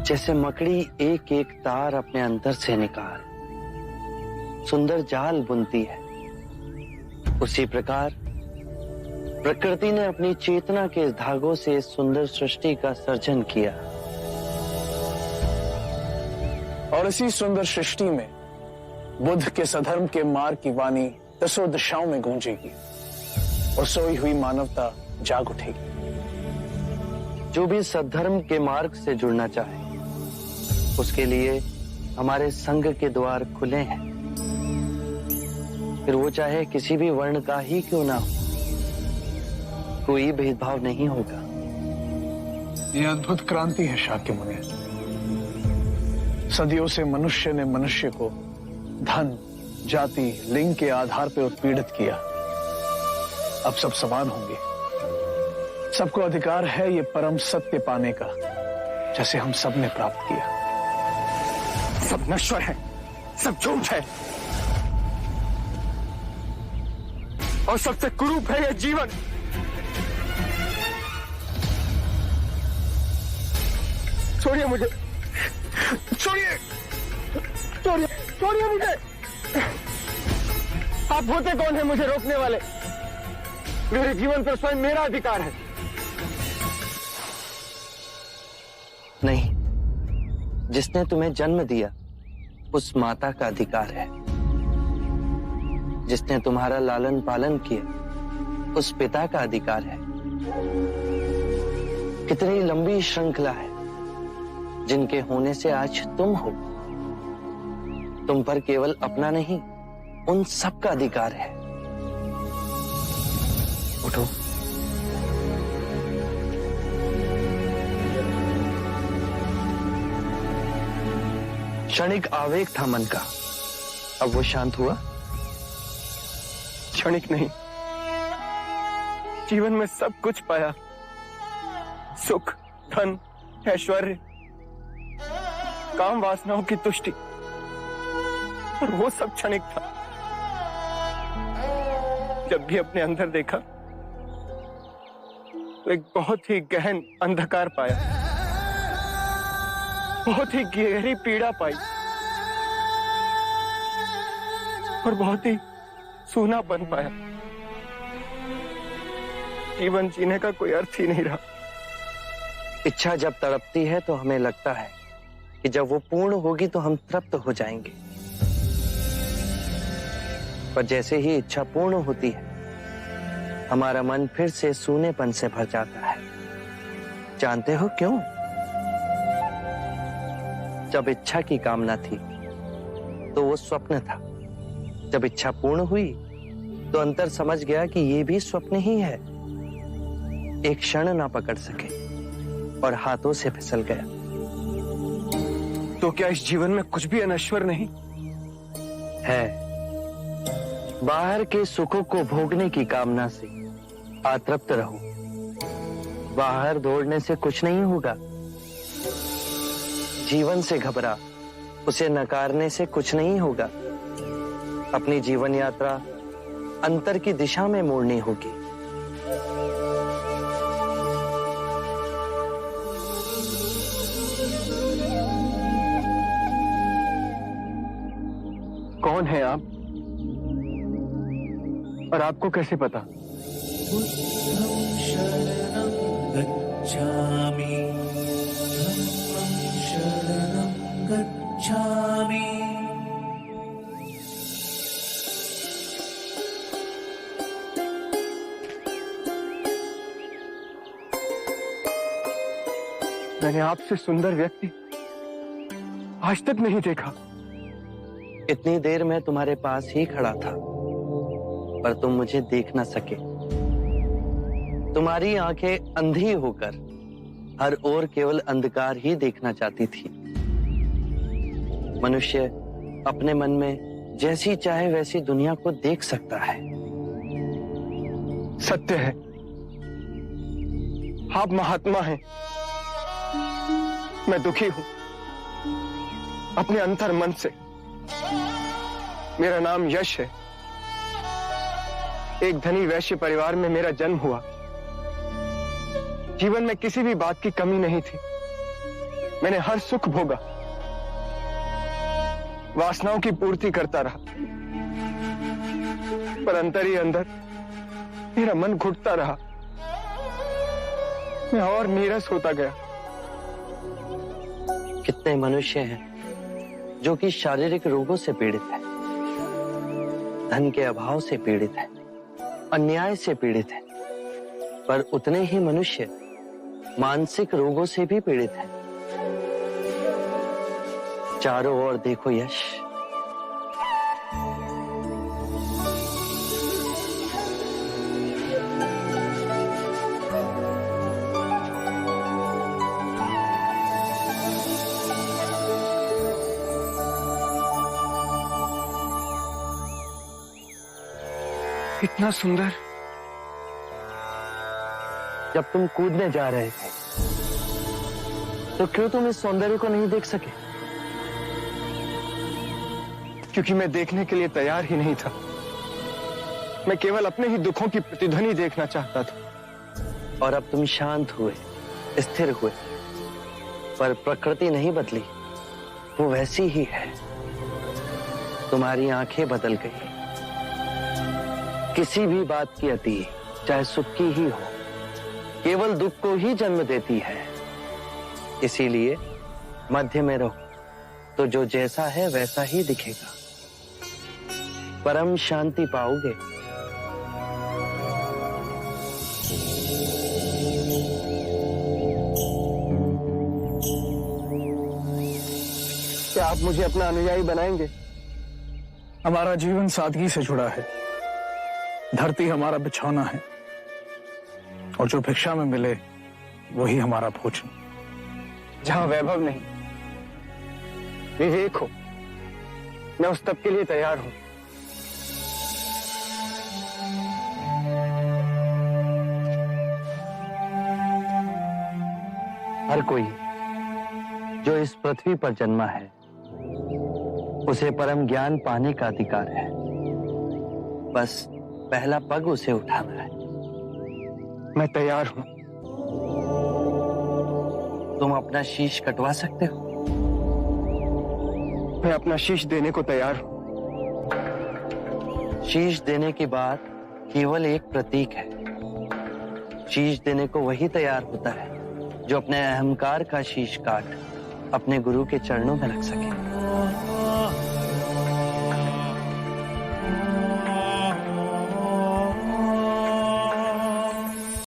जैसे मकड़ी एक एक तार अपने अंदर से निकाल सुंदर जाल बुनती है, उसी प्रकार प्रकृति ने अपनी चेतना के इस धागों से इस सुंदर सृष्टि का सर्जन किया। और इसी सुंदर सृष्टि में बुद्ध के सधर्म के मार्ग की वाणी दसों दिशाओं में गूंजेगी और सोई हुई मानवता जाग उठेगी। जो भी सद्धर्म के मार्ग से जुड़ना चाहे उसके लिए हमारे संघ के द्वार खुले हैं, फिर वो चाहे किसी भी वर्ण का ही क्यों ना हो, कोई भेदभाव नहीं होगा। ये अद्भुत क्रांति है शाक्य मुनि। सदियों से मनुष्य ने मनुष्य को धन, जाति, लिंग के आधार पर उत्पीड़ित किया। अब सब समान होंगे। सबको अधिकार है ये परम सत्य पाने का, जैसे हम सब ने प्राप्त किया। सब नश्वर है, सब झूठ है और सबसे कुरूप है यह जीवन। छोड़िए मुझे, छोड़िए, छोड़िए, छोड़िए मुझे। आप होते कौन है मुझे रोकने वाले? मेरे जीवन पर स्वयं मेरा अधिकार है। नहीं, जिसने तुम्हें जन्म दिया उस माता का अधिकार है। जिसने तुम्हारा लालन पालन किया उस पिता का अधिकार है। कितनी लंबी श्रृंखला है जिनके होने से आज तुम हो। तुम पर केवल अपना नहीं, उन सब का अधिकार है। उठो। क्षणिक आवेग था मन का, अब वो शांत हुआ? क्षणिक नहीं, जीवन में सब कुछ पाया। सुख, धन, ऐश्वर्य, काम वासनाओं की तुष्टि, और वो सब क्षणिक था। जब भी अपने अंदर देखा तो एक बहुत ही गहन अंधकार पाया, बहुत ही गहरी पीड़ा पाई और बहुत ही सूना बन पाया। जीवन जीने का कोई अर्थ ही नहीं रहा। इच्छा जब तड़पती है तो हमें लगता है कि जब वो पूर्ण होगी तो हम तृप्त हो जाएंगे, पर जैसे ही इच्छा पूर्ण होती है हमारा मन फिर से सूनेपन से भर जाता है। जानते हो क्यों? जब इच्छा की कामना थी तो वो स्वप्न था। जब इच्छा पूर्ण हुई तो अंतर समझ गया कि ये भी स्वप्न ही है। एक क्षण ना पकड़ सके और हाथों से फिसल गया। तो क्या इस जीवन में कुछ भी अनश्वर नहीं है? बाहर के सुखों को भोगने की कामना से अतृप्त रहो। बाहर दौड़ने से कुछ नहीं होगा। जीवन से घबरा, उसे नकारने से कुछ नहीं होगा। अपनी जीवन यात्रा अंतर की दिशा में मोड़नी होगी। कौन है आप और आपको कैसे पता? मैंने आपसे सुंदर व्यक्ति आज तक नहीं देखा। इतनी देर में तुम्हारे पास ही खड़ा था, पर तुम मुझे देख न सके। तुम्हारी आंखें अंधी होकर हर ओर केवल अंधकार ही देखना चाहती थी। मनुष्य अपने मन में जैसी चाहे वैसी दुनिया को देख सकता है। सत्य है, आप महात्मा हैं। मैं दुखी हूं अपने अंतर मन से। मेरा नाम यश है। एक धनी वैश्य परिवार में मेरा जन्म हुआ। जीवन में किसी भी बात की कमी नहीं थी। मैंने हर सुख भोगा, वासनाओं की पूर्ति करता रहा, पर अंदर ही अंदर मेरा मन घुटता रहा। मैं और नीरस होता गया। कितने मनुष्य हैं जो कि शारीरिक रोगों से पीड़ित हैं, धन के अभाव से पीड़ित हैं, अन्याय से पीड़ित हैं, पर उतने ही मनुष्य मानसिक रोगों से भी पीड़ित हैं। चारों ओर देखो यश, इतना सुंदर। जब तुम कूदने जा रहे थे तो क्यों तुम इस सौंदर्य को नहीं देख सके? क्योंकि मैं देखने के लिए तैयार ही नहीं था। मैं केवल अपने ही दुखों की प्रतिध्वनि देखना चाहता था। और अब तुम शांत हुए, स्थिर हुए, पर प्रकृति नहीं बदली, वो वैसी ही है। तुम्हारी आंखें बदल गई। किसी भी बात की अति, चाहे सुख की ही हो, केवल दुख को ही जन्म देती है। इसीलिए मध्य में रहो, तो जो जैसा है वैसा ही दिखेगा। परम शांति पाओगे। क्या आप मुझे अपना अनुयायी बनाएंगे? हमारा जीवन सादगी से जुड़ा है। धरती हमारा बिछौना है और जो भिक्षा में मिले वही हमारा भोजन। जहां वैभव नहीं, विवेक हो, मैं उस तप के लिए तैयार हूं। हर कोई जो इस पृथ्वी पर जन्मा है उसे परम ज्ञान पाने का अधिकार है। बस पहला पग उसे उठाना है। मैं तैयार हूं। तुम अपना शीश कटवा सकते हो। मैं अपना शीश देने को तैयार हूं। शीश देने की बात केवल एक प्रतीक है। शीश देने को वही तैयार होता है जो अपने अहंकार का शीश काट अपने गुरु के चरणों में रख सके।